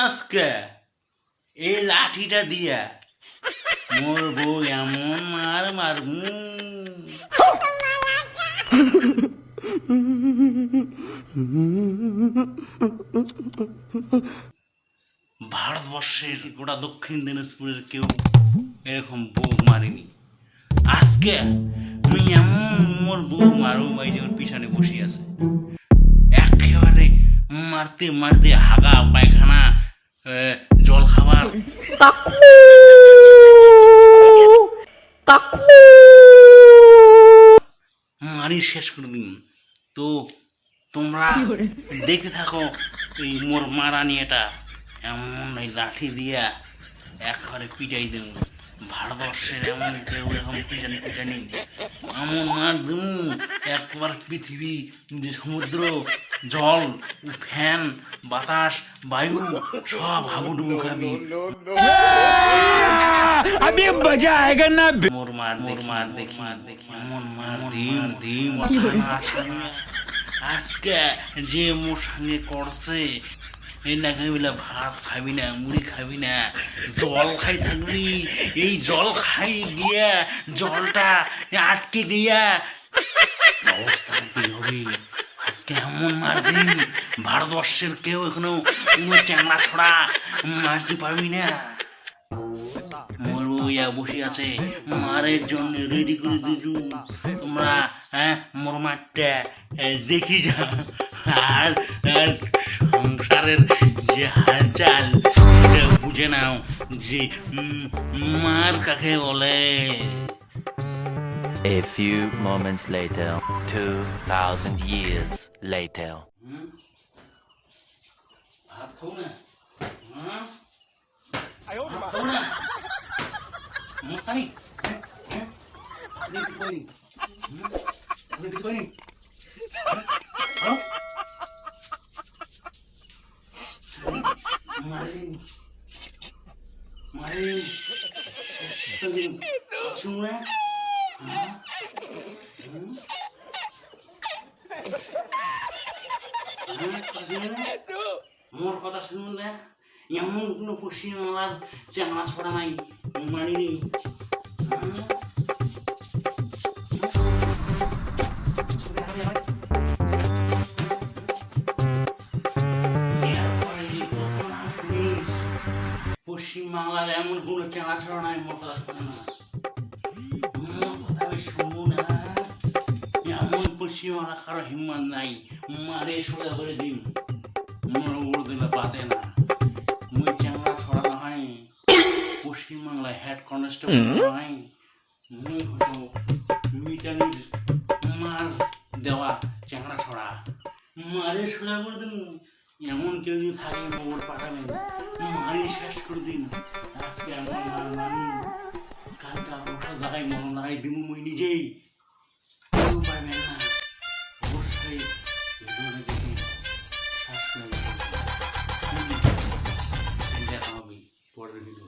আজকে এই লাঠিটা দিয়া মোর বউ এমন মার মারবো ভারতবর্ষের গোটা দক্ষিণ দিনাজপুরের কেউ এরকম বউ মারেনি। আজকে আমি এমন মোর বউ মারু এই যে ওর পিছনে বসে আছে, একেবারে মারতে মারতে হাগা পায়খানা জল খাবার মারি শেষ করে দিন। তো তোমরা দেখতে থাকো এই মোর মারানি, এটা এমন এই লাঠি দিয়া একবারে পিটাই দেব। ভারতবর্ষের এমন কেউ এখন পিটানি এমন মার দেব একবার পৃথিবী যে সমুদ্র জল ফ্যান বাতাস বায়ু সব হাবুডুবু খাবি। মোর মার দেখি এমন মার দিম আজকে যে মোর সঙ্গে করছে এই না খাবিলা ভাত খাবি না, মুড়ি খাবি না, জল খাই থাকবি। এই জল খাই গিয়া জলটা আটকে দিয়া অবস্থা কি হবে? আজকে এমন মার দিন ভারতবর্ষের কেউ এখনো চ্যাংড়া ছড়া মারতে পারবি না। মোর বইয়া বসে আছে মারের জন্য রেডি করে দিলু। তোমরা মোর মারটা দেখি যা, আর সংসারের যে হালচাল বুঝে নাও যে মার কাকে বলে। A few moments later, 2000 years later. ভাত খাও না, খাও না মস্তানি দেখতে পারি দেখতে পারি মারে মারে শুনে মোর কথা শুনলে এমন কোনো পশ্চিমবাংলার চ্যাংড়া ছড়া নাই মানিনি। পশ্চিমবাংলার এমন কোনো চ্যাংড়া ছড়া নাই মোর কথা শুনে না, মোর কথা শুনো না। এমন পশ্চিমবাংলা কারো হিম্মত নাই মারে সোজা করে দিন মোর ওর দিলে পাতে না। মুই চ্যাংড়া ছড়া নহয় পশ্চিমবাংলায় হেড কনস্টেবল নহয়, মুই হতো মিটানির মার দেওয়া চ্যাংড়া ছড়া মারে সোজা করে দিন। এমন কেউ যদি থাকে মোর পাঠাবেন মারি শেষ করে দিন। আজকে এমন মার মারি কালকে ওষুধ লাগাই মরণ লাগাই দিব মুই নিজেই, কেউ পারবেন না। অবশ্যই ভিডিওটা দেখে সাবস্ক্রাইব করবেন। দেখা হবে পরের ভিডিও।